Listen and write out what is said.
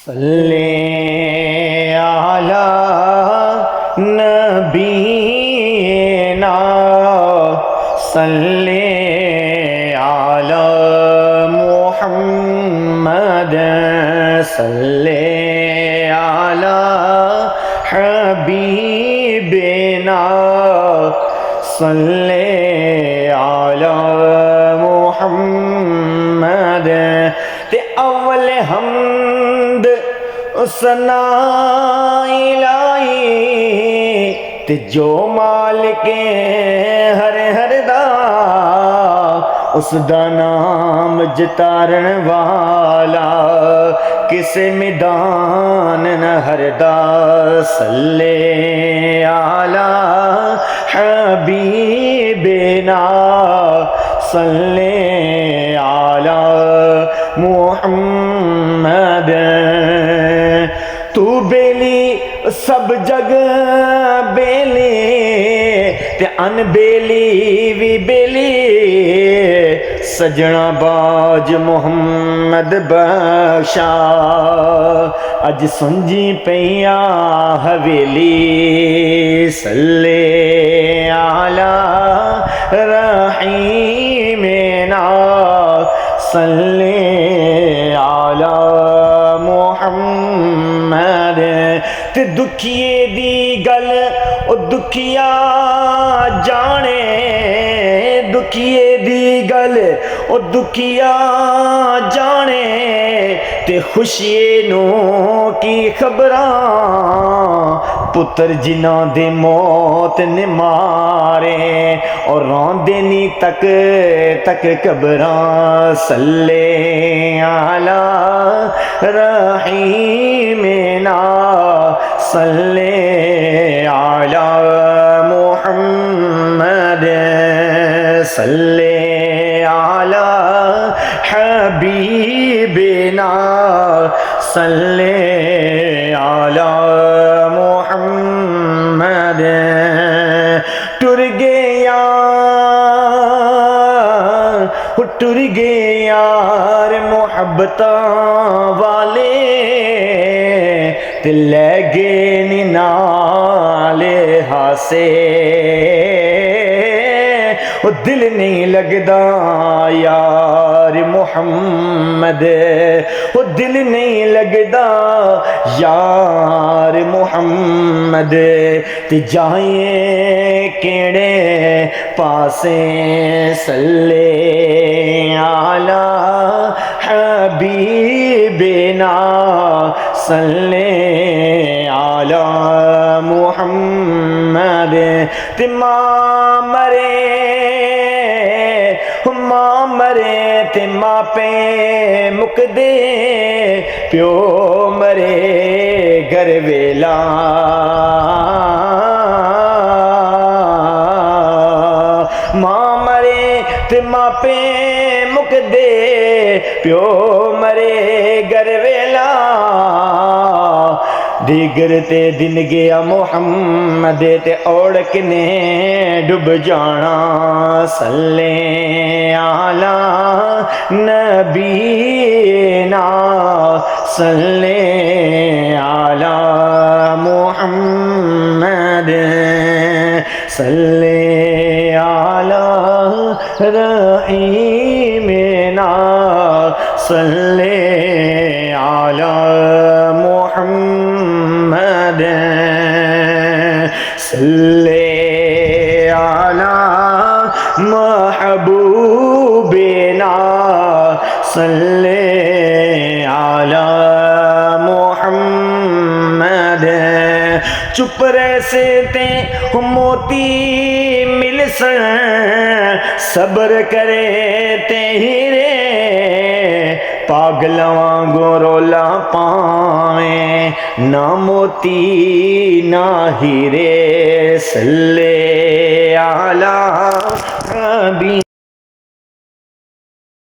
صلی علی نبینا صلی علی محمد صلی علی حبیبنا صلی علی محمد تے اول حمد ثنا الہی تے جو مالک ہر ہر دا اس دا نام جتارن والا کسے میدان نہ ہردا صلی علی حبیبنا صلی علی محمد تو بیلی سب جگ بیلی تے ان بیلی وی بیلی سجنا باج محمد بخشا اج سنجی پیا حویلی صلی علی رحیمنا صلی علی محمد تے دکھیے دی گل او دکھیا جانے دکھیے دی گل او دکھیا جانے تے خوشیے نو کی خبراں پتر جنہاں دے موت نے مارے اور روندے نی تک تک قبراں صلی علی رحیمنا صلی علی محمد صلی علی حبیبنا صلی علی محمد ٹر گئے یار محبتاں والے تے لے گئے نی نالے ہاسے وہ دل نہیں لگدا یار محمد وہ دل نہیں لگدا یار محمد تے جائیں کیڑے پاسے صلی علی حبیبنا صلی علی محمد تے ماں مرے تے ماں پہ مک دے پیو مرے گھر ویلا ماں مرے تے ماں پہ مک دے پیو مرے گھر ویلا دیگر تے دن گیا محمد تے اوڑک نے ڈب جانا صلی علی نبینا صلی علی محمد صلی علی رحیمنا صلی علی محمد صلی علی محبوبنا صلی علی محمد چپ رہے تے موتی مل سن صبر کرے تے ہیرے پاگلاں گو رولا پاویں نہ موتی نہ ہیرے صلی علی